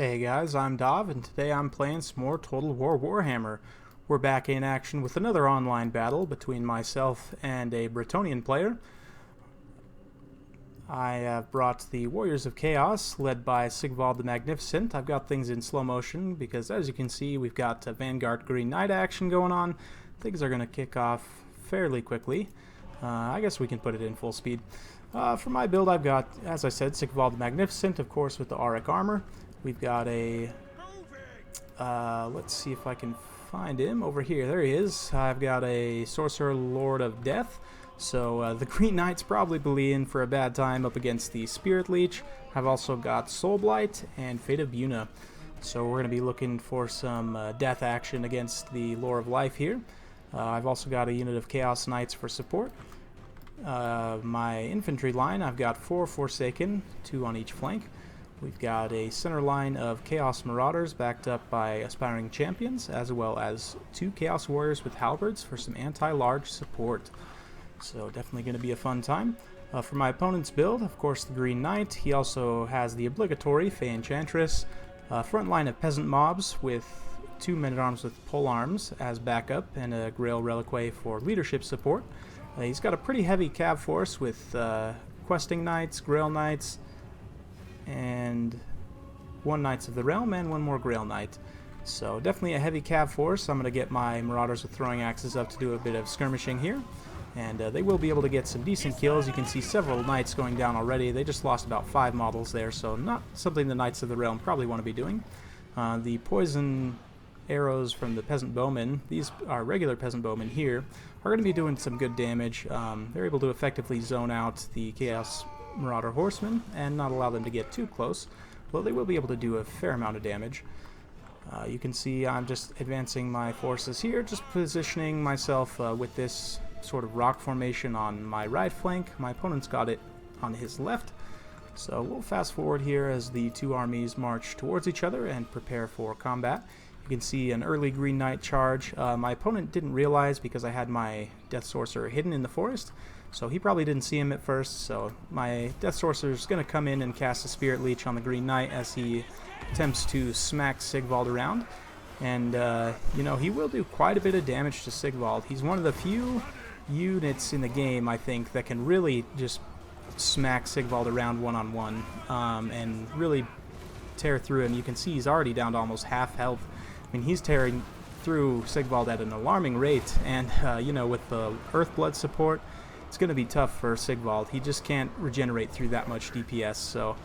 Hey guys, I'm Dov, and today I'm playing some more Total War Warhammer. We're back in action with another online battle between myself and a Bretonnian player. I have brought the Warriors of Chaos, led by Sigvald the Magnificent. I've got things in slow motion because, as you can see, we've got Vanguard Green Knight action going on. Things are going to kick off fairly quickly. I guess we can put it in full speed. For my build, I've got, as I said, Sigvald the Magnificent, of course, with the Auric armor. We've got a, let's see if I can find him over here. There he is. I've got a Sorcerer Lord of Death. So the Green Knight's probably in for a bad time up against the Spirit Leech. I've also got Soul Blight and Fate of Buna. So we're going to be looking for some death action against the Lore of Life here. I've also got a unit of Chaos Knights for support. My infantry line, I've got 4 Forsaken, 2 on each flank. We've got a center line of Chaos Marauders backed up by Aspiring Champions, as well as 2 Chaos Warriors with Halberds for some anti-large support. So definitely going to be a fun time. For my opponent's build, of course, the Green Knight. He also has the obligatory Fae Enchantress, front line of Peasant mobs with 2 men-at-arms with pole arms as backup, and a Grail Reliquary for leadership support. He's got a pretty heavy cav force with Questing Knights, Grail Knights, and 1 Knights of the Realm and 1 more Grail Knight. So definitely a heavy cav force. I'm going to get my Marauders with throwing axes up to do a bit of skirmishing here. And they will be able to get some decent kills. You can see several Knights going down already. They just lost about 5 models there, so not something the Knights of the Realm probably want to be doing. The poison arrows from the Peasant Bowmen, these are regular Peasant Bowmen here, are going to be doing some good damage. They're able to effectively zone out the Chaos Marauder Horsemen and not allow them to get too close, though they will be able to do a fair amount of damage. You can see I'm just advancing my forces here, just positioning myself with this sort of rock formation on my right flank. My opponent's got it on his left, so we'll fast forward here as the 2 armies march towards each other and prepare for combat. You can see an early Green Knight charge. My opponent didn't realize because I had my Death Sorcerer hidden in the forest, so he probably didn't see him at first. So my Death Sorcerer is going to come in and cast a Spirit Leech on the Green Knight as he attempts to smack Sigvald around. And, you know, he will do quite a bit of damage to Sigvald. He's one of the few units in the game, I think, that can really just smack Sigvald around one-on-one and really tear through him. You can see he's already down to almost half health. I mean, he's tearing through Sigvald at an alarming rate, and, you know, with the Earthblood support, it's going to be tough for Sigvald. He just can't regenerate through that much DPS. So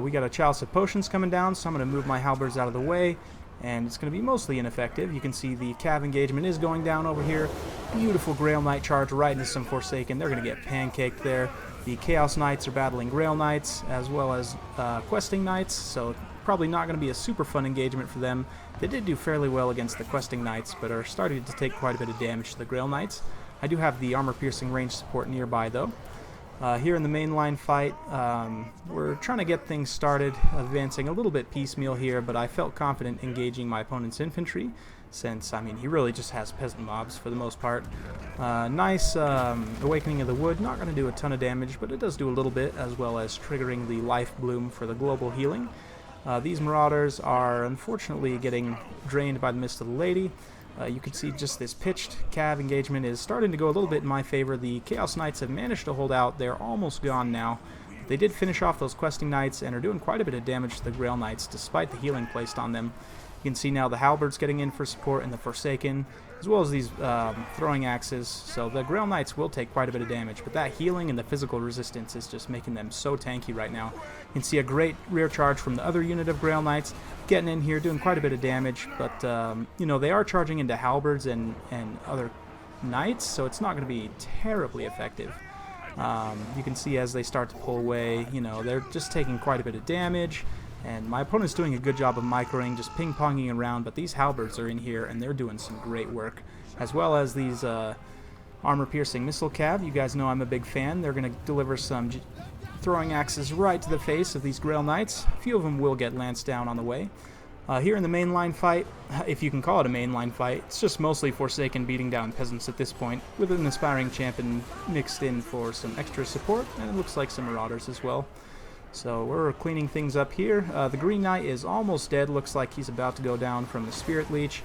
we got a Chalice of Potions coming down, so I'm going to move my halberds out of the way, and it's going to be mostly ineffective. You can see the cav engagement is going down over here. Beautiful Grail Knight charge right into some Forsaken. They're going to get pancaked there. The Chaos Knights are battling Grail Knights as well as Questing Knights, so probably not going to be a super fun engagement for them. They did do fairly well against the Questing Knights, but are starting to take quite a bit of damage to the Grail Knights. I do have the armor-piercing range support nearby, though. Here in the mainline fight, we're trying to get things started, advancing a little bit piecemeal here, but I felt confident engaging my opponent's infantry, since, I mean, he really just has peasant mobs for the most part. Nice Awakening of the Wood, not going to do a ton of damage, but it does do a little bit, as well as triggering the Life Bloom for the global healing. These Marauders are unfortunately getting drained by the Mist of the Lady. You can see just this pitched cav engagement is starting to go a little bit in my favor. The Chaos Knights have managed to hold out. They're almost gone now. They did finish off those Questing Knights and are doing quite a bit of damage to the Grail Knights despite the healing placed on them. You can see now the Halberds getting in for support and the Forsaken, as well as these throwing axes. So the Grail Knights will take quite a bit of damage, but that healing and the physical resistance is just making them so tanky right now. You can see a great rear charge from the other unit of Grail Knights, getting in here, doing quite a bit of damage, but, you know, they are charging into Halberds and other Knights, so it's not going to be terribly effective. You can see as they start to pull away, you know, they're just taking quite a bit of damage. And my opponent's doing a good job of microing, just ping-ponging around, but these halberds are in here, and they're doing some great work. As well as these armor-piercing missile cav. You guys know I'm a big fan. They're going to deliver some throwing axes right to the face of these Grail Knights. A few of them will get lanced down on the way. Here in the mainline fight, if you can call it a mainline fight, it's just mostly Forsaken beating down peasants at this point, with an Aspiring Champion mixed in for some extra support, and it looks like some Marauders as well. So we're cleaning things up here. The Green Knight is almost dead. Looks like he's about to go down from the Spirit Leech.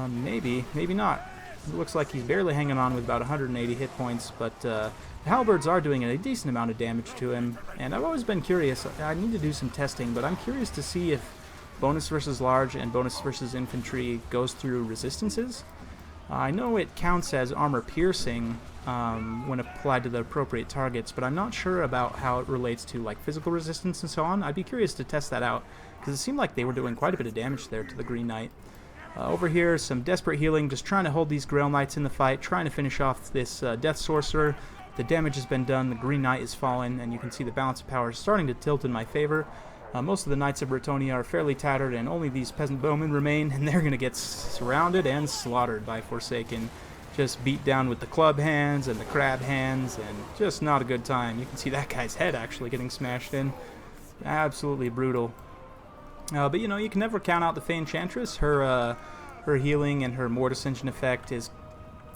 Maybe, maybe not. It looks like he's barely hanging on with about 180 hit points, but the halberds are doing a decent amount of damage to him. And I've always been curious. I need to do some testing, but I'm curious to see if bonus versus large and bonus versus infantry goes through resistances. I know it counts as armor piercing when applied to the appropriate targets, but I'm not sure about how it relates to like physical resistance and so on. I'd be curious to test that out, because it seemed like they were doing quite a bit of damage there to the Green Knight. Over here, some desperate healing, just trying to hold these Grail Knights in the fight, trying to finish off this Death Sorcerer. The damage has been done, the Green Knight is fallen, and you can see the balance of power is starting to tilt in my favor. Most of the Knights of Bretonnia are fairly tattered, and only these peasant bowmen remain, and they're going to get surrounded and slaughtered by Forsaken. Just beat down with the club hands and the crab hands, and just not a good time. You can see that guy's head actually getting smashed in. Absolutely brutal. But you know, you can never count out the Fae Enchantress. Her healing and her Mortis Engine effect is,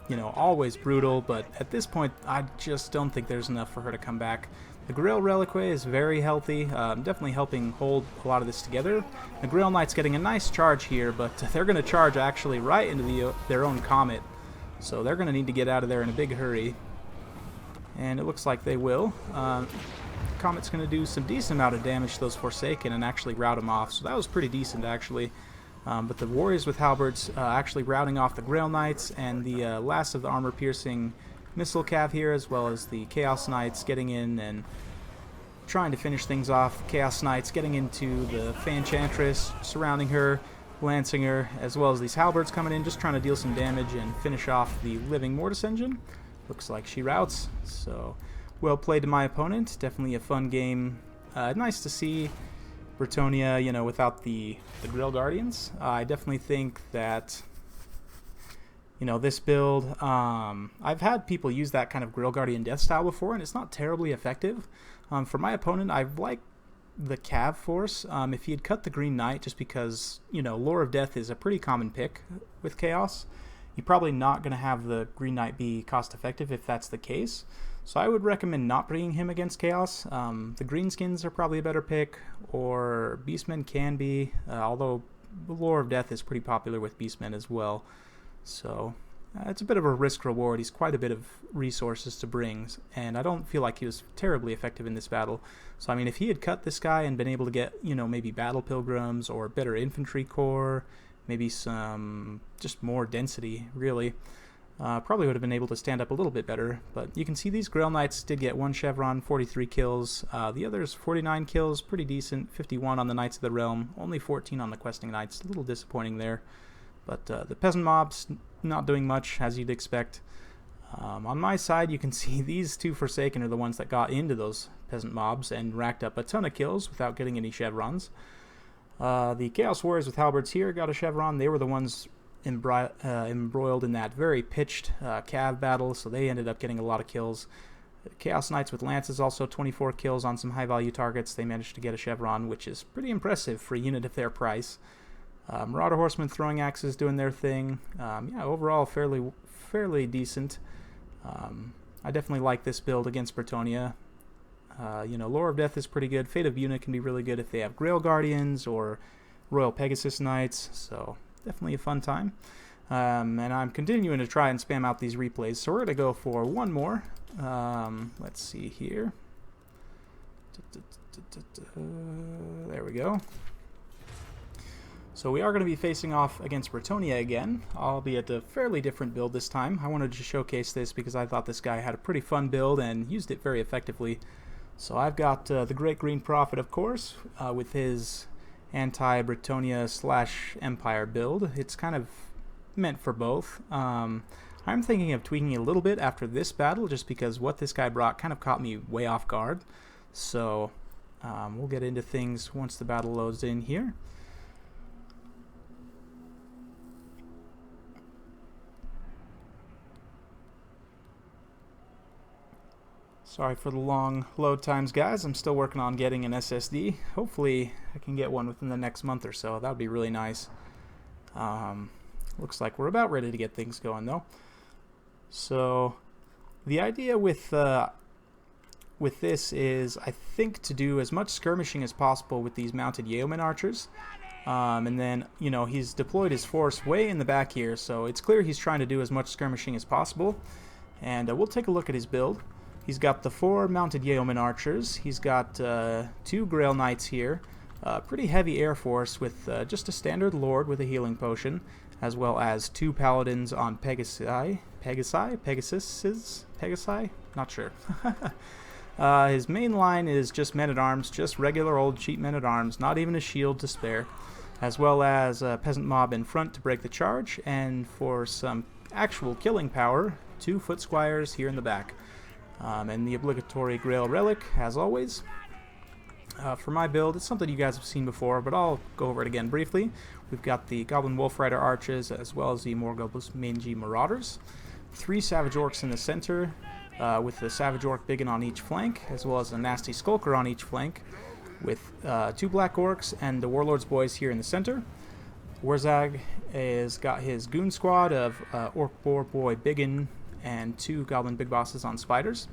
you know, always brutal, but at this point, I just don't think there's enough for her to come back. The Grail Reliquary is very healthy, definitely helping hold a lot of this together. The Grail Knight's getting a nice charge here, but they're going to charge actually right into their own comet. So they're going to need to get out of there in a big hurry. And it looks like they will. Comet's going to do some decent amount of damage to those Forsaken and actually rout them off. So that was pretty decent, actually. But the Warriors with Halberds actually routing off the Grail Knights, and the last of the armor-piercing Missile Cav here, as well as the Chaos Knights getting in and trying to finish things off. Chaos Knights getting into the Fae Enchantress, surrounding her, lancing her, as well as these Halberds coming in, just trying to deal some damage and finish off the living Mortis Engine. Looks like she routs, so well played to my opponent. Definitely a fun game. Nice to see Bretonnia, you know, without the Grill Guardians. I definitely think that, you know, this build, I've had people use that kind of Grill Guardian death style before, and it's not terribly effective. For my opponent, I like the Cav Force. If he had cut the Green Knight, just because, you know, Lore of Death is a pretty common pick with Chaos, you're probably not going to have the Green Knight be cost effective if that's the case. So I would recommend not bringing him against Chaos. The Greenskins are probably a better pick, or Beastmen can be, although the Lore of Death is pretty popular with Beastmen as well. So it's a bit of a risk-reward. He's quite a bit of resources to bring, and I don't feel like he was terribly effective in this battle. So, I mean, if he had cut this guy and been able to get, you know, maybe Battle Pilgrims or better infantry corps, maybe some just more density, really, probably would have been able to stand up a little bit better. But you can see these Grail Knights did get 1 Chevron, 43 kills. The others, 49 kills, pretty decent. 51 on the Knights of the Realm, only 14 on the Questing Knights. A little disappointing there. But the peasant mobs not doing much, as you'd expect. On my side, you can see these two Forsaken are the ones that got into those peasant mobs and racked up a ton of kills without getting any chevrons. The Chaos Warriors with Halberds here got a chevron. They were the ones embroiled in that very pitched Cav battle, so they ended up getting a lot of kills. Chaos Knights with Lances also 24 kills on some high-value targets. They managed to get a chevron, which is pretty impressive for a unit of their price. Marauder Horsemen throwing axes doing their thing. Yeah, overall fairly decent. I definitely like this build against Bretonnia. You know, Lore of Death is pretty good. Fate of Una can be really good if they have Grail Guardians or Royal Pegasus Knights. So definitely a fun time. And I'm continuing to try and spam out these replays. So we're going to go for one more. Let's see here. There we go. So we are going to be facing off against Bretonnia again, albeit a fairly different build this time. I wanted to showcase this because I thought this guy had a pretty fun build and used it very effectively. So I've got the Great Green Prophet, of course, with his anti-Bretonnia / Empire build. It's kind of meant for both. I'm thinking of tweaking it a little bit after this battle, just because what this guy brought kind of caught me way off guard. So we'll get into things once the battle loads in here. Sorry for the long load times, guys. I'm still working on getting an SSD. Hopefully I can get one within the next month or so. That would be really nice. Looks like we're about ready to get things going, though. So the idea with with this is, I think, to do as much skirmishing as possible with these mounted yeoman archers. And then, you know, he's deployed his force way in the back here, so it's clear he's trying to do as much skirmishing as possible. And we'll take a look at his build. He's got the 4 mounted yeoman archers. He's got 2 Grail Knights here. Pretty heavy air force with just a standard lord with a healing potion, as well as 2 paladins on Pegasi? Not sure. His main line is just men-at-arms, just regular old cheap men-at-arms, not even a shield to spare, as well as a peasant mob in front to break the charge, and for some actual killing power, 2 foot squires here in the back. And the obligatory Grail Relic, as always. For my build, it's something you guys have seen before, but I'll go over it again briefly. We've got the Goblin Wolf Rider Archers, as well as the Morgul's Mangy Marauders. 3 Savage Orcs in the center, with the Savage Orc Biggin on each flank, as well as a Nasty Skulker on each flank, with 2 Black Orcs and the Warlord's Boys here in the center. Wurrzag has got his Goon Squad of Orc Boar Boy Biggin and 2 Goblin Big Bosses on Spiders.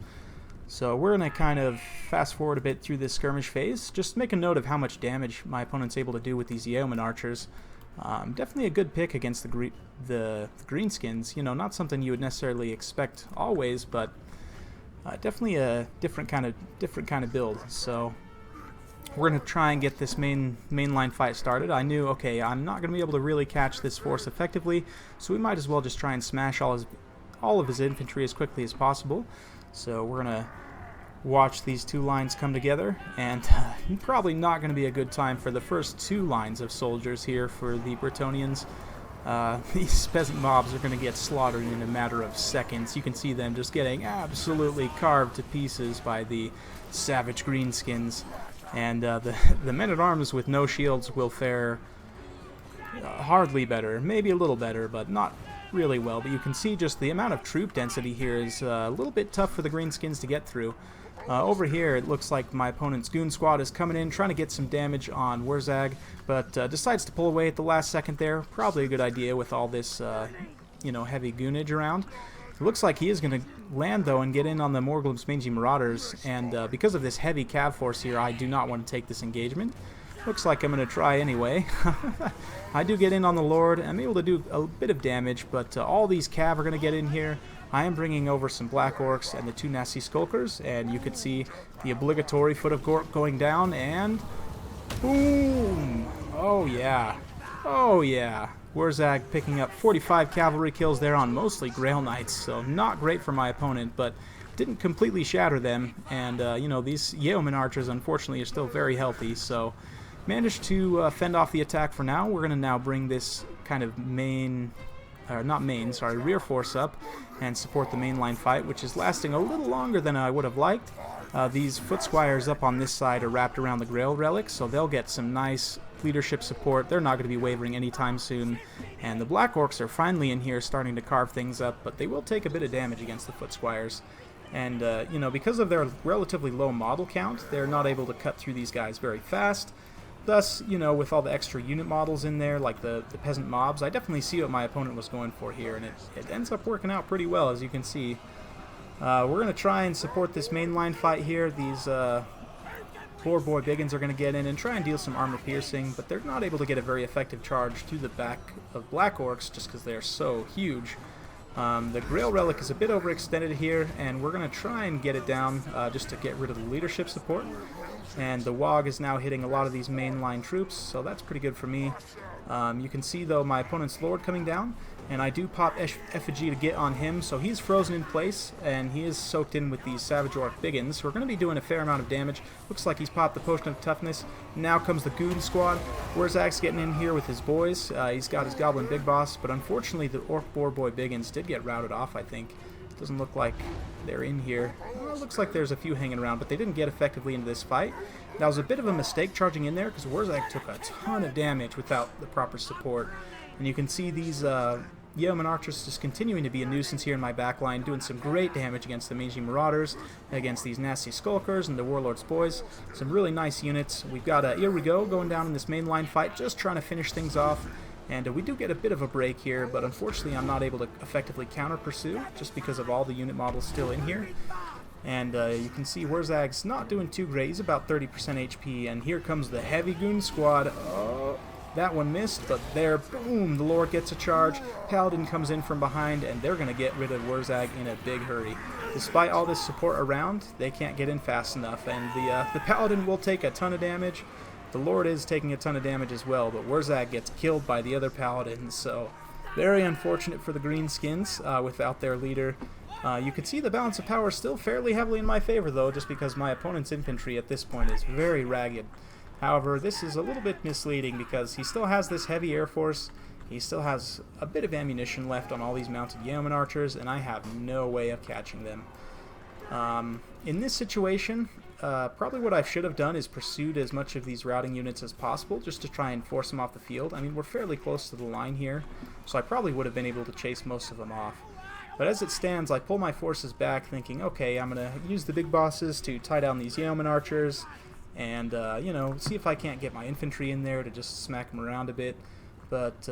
So we're going to kind of fast forward a bit through this skirmish phase. Just make a note of how much damage my opponent's able to do with these Yeoman Archers. Definitely a good pick against the Greenskins. You know, not something you would necessarily expect always, but definitely a different kind of build. So we're going to try and get this mainline fight started. I knew, okay, I'm not going to be able to really catch this force effectively, so we might as well just try and smash all of his infantry as quickly as possible. So we're going to watch these 2 lines come together, and probably not going to be a good time for the first 2 lines of soldiers here for the Bretonians. These peasant mobs are going to get slaughtered in a matter of seconds. You can see them just getting absolutely carved to pieces by the savage greenskins. And the men-at-arms with no shields will fare hardly better, maybe a little better, but not really well. But you can see just the amount of troop density here is a little bit tough for the greenskins to get through. Over here, it looks like my opponent's Goon Squad is coming in, trying to get some damage on Wurrzag, but decides to pull away at the last second there. Probably a good idea with all this, you know, heavy goonage around. It looks like he is going to land, though, and get in on the Morgul's Mangy Marauders, and because of this heavy cav force here, I do not want to take this engagement. Looks like I'm going to try anyway. I do get in on the Lord. I'm able to do a bit of damage, but all these cav are going to get in here. I am bringing over some Black Orcs and the 2 Nasty Skulkers, and you can see the obligatory Foot of Gork going down, and boom! Oh yeah. Oh yeah. Wurrzag picking up 45 cavalry kills there on mostly Grail Knights, so not great for my opponent, but didn't completely shatter them, and you know, these Yeoman Archers unfortunately are still very healthy, so managed to fend off the attack for now. We're going to now bring this kind of rear force up and support the mainline fight, which is lasting a little longer than I would have liked. These foot squires up on this side are wrapped around the Grail Relic, so they'll get some nice leadership support. They're not going to be wavering anytime soon. And the Black Orcs are finally in here starting to carve things up, but they will take a bit of damage against the foot squires. And, you know, because of their relatively low model count, they're not able to cut through these guys very fast. Thus, you know, with all the extra unit models in there, like the peasant mobs, I definitely see what my opponent was going for here, and it ends up working out pretty well, as you can see. We're going to try and support this mainline fight here. These Boar Boy Biggins are going to get in and try and deal some armor piercing, but they're not able to get a very effective charge to the back of Black Orcs just because they're so huge. The Grail Relic is a bit overextended here, and we're going to try and get it down just to get rid of the leadership support. And the Wog is now hitting a lot of these mainline troops, so that's pretty good for me. You can see, though, my opponent's Lord coming down, and I do pop Effigy to get on him, so he's frozen in place, and he is soaked in with these Savage Orc Biggins. We're going to be doing a fair amount of damage. Looks like he's popped the Potion of Toughness. Now comes the Goon Squad. Wurrzag's getting in here with his boys. He's got his Goblin Big Boss, but unfortunately the Orc Boar Boy Biggins did get routed off, I think. Doesn't look like they're in here. Well, it looks like there's a few hanging around, but they didn't get effectively into this fight. That was a bit of a mistake charging in there, because Wurrzag took a ton of damage without the proper support. And you can see these Yeoman Archers just continuing to be a nuisance here in my backline, doing some great damage against the Mangy Marauders, against these Nasty Skulkers and the Warlord's Boys. Some really nice units. We've got Here We Go going down in this mainline fight, just trying to finish things off. And we do get a bit of a break here, but unfortunately I'm not able to effectively counter-pursue, just because of all the unit models still in here. And you can see Wurrzag's not doing too great. He's about 30% HP, and here comes the heavy goon squad. Oh, that one missed, but there, boom, the Lord gets a charge. Paladin comes in from behind, and they're going to get rid of Wurrzag in a big hurry. Despite all this support around, they can't get in fast enough, and the Paladin will take a ton of damage. The Lord is taking a ton of damage as well, but Wurrzag gets killed by the other Paladins, so very unfortunate for the Greenskins without their leader. You can see the balance of power still fairly heavily in my favor, though, just because my opponent's infantry at this point is very ragged. However, this is a little bit misleading because he still has this heavy air force, he still has a bit of ammunition left on all these mounted yeoman archers, and I have no way of catching them. In this situation, probably what I should have done is pursued as much of these routing units as possible, just to try and force them off the field. I mean, we're fairly close to the line here, so I probably would have been able to chase most of them off. But as it stands, I pull my forces back thinking, okay, I'm going to use the big bosses to tie down these yeoman archers and, you know, see if I can't get my infantry in there to just smack them around a bit. But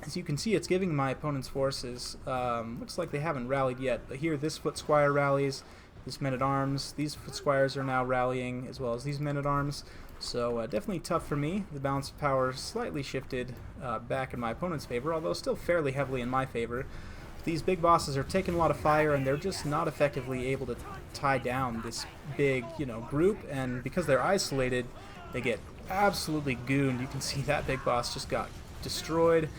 as you can see, it's giving my opponent's forces, looks like they haven't rallied yet, but here this foot squire rallies, this men-at-arms, these foot squires are now rallying, as well as these men-at-arms. So definitely tough for me. The balance of power slightly shifted back in my opponent's favor, although still fairly heavily in my favor. These big bosses are taking a lot of fire, and they're just not effectively able to tie down this big, you know, group, and because they're isolated, they get absolutely gooned. You can see that big boss just got destroyed,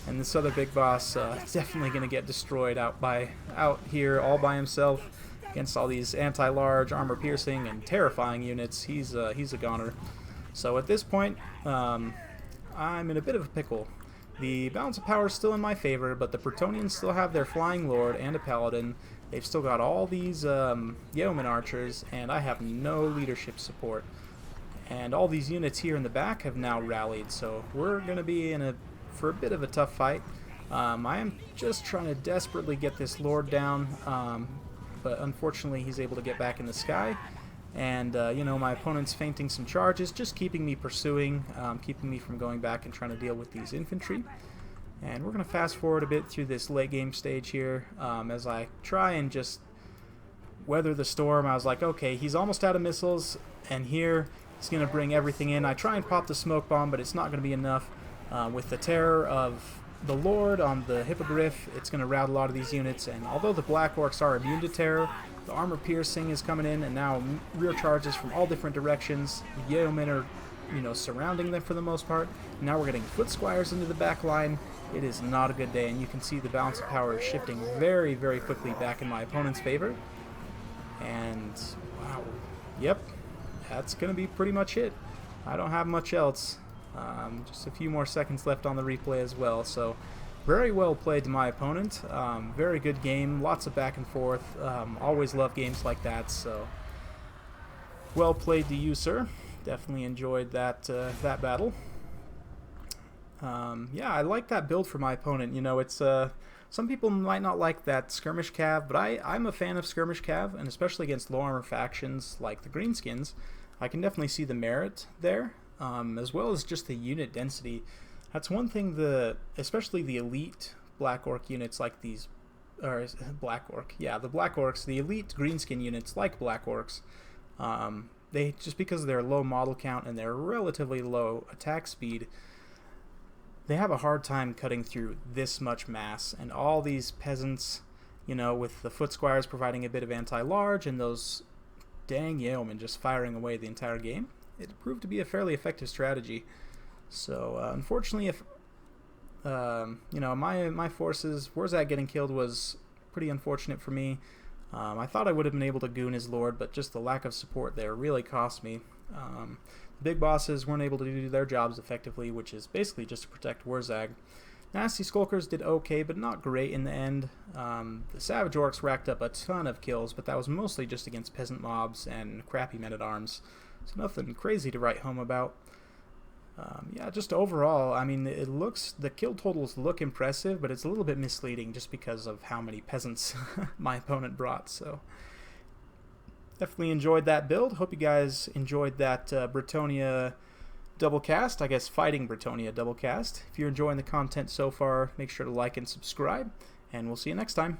and this other big boss is definitely going to get destroyed out here all by himself against all these anti-large, armor-piercing, and terrifying units. He's a goner. So at this point, I'm in a bit of a pickle. The balance of power is still in my favor, but the Bretonnians still have their Flying Lord and a Paladin. They've still got all these yeoman archers, and I have no leadership support. And all these units here in the back have now rallied, so we're going to be for a bit of a tough fight. I am just trying to desperately get this Lord down, but unfortunately he's able to get back in the sky. And, you know, my opponent's feinting some charges, just keeping me pursuing, keeping me from going back and trying to deal with these infantry. And we're going to fast forward a bit through this late game stage here as I try and just weather the storm. I was like, okay, he's almost out of missiles, and here he's going to bring everything in. I try and pop the smoke bomb, but it's not going to be enough. With the terror of the Lord on the Hippogriff, it's going to rout a lot of these units, and although the Black Orcs are immune to terror, the armor piercing is coming in, and now rear charges from all different directions. The yeomen are, you know, surrounding them for the most part. Now we're getting foot squires into the back line. It is not a good day, and you can see the balance of power is shifting very, very quickly back in my opponent's favor. And wow, yep, that's going to be pretty much it. I don't have much else. Just a few more seconds left on the replay as well. So very well played to my opponent. Very good game. Lots of back and forth. Always love games like that. So well played to you, sir. Definitely enjoyed that that battle. Yeah, I like that build for my opponent. You know, it's some people might not like that skirmish cav, but I'm a fan of skirmish cav, and especially against low armor factions like the Greenskins, I can definitely see the merit there. As well as just the unit density. That's one thing, especially the elite Black Orc units like these, or Black Orc, yeah, the Black Orcs, the elite Greenskin units like Black Orcs, they, just because of their low model count and their relatively low attack speed, they have a hard time cutting through this much mass, and all these peasants, you know, with the foot squires providing a bit of anti-large and those dang yeomen just firing away the entire game. It proved to be a fairly effective strategy. So unfortunately, if you know, my forces, Wurrzag getting killed was pretty unfortunate for me. I thought I would have been able to goon his lord, but just the lack of support there really cost me. The big bosses weren't able to do their jobs effectively, which is basically just to protect Wurrzag. Nasty Skulkers did okay, but not great in the end. The Savage Orcs racked up a ton of kills, but that was mostly just against peasant mobs and crappy men-at-arms. So nothing crazy to write home about. Yeah, just overall, I mean, the kill totals look impressive, but it's a little bit misleading just because of how many peasants my opponent brought. So definitely enjoyed that build. Hope you guys enjoyed that Bretonnia double cast, I guess fighting Bretonnia double cast. If you're enjoying the content so far, make sure to like and subscribe, and we'll see you next time.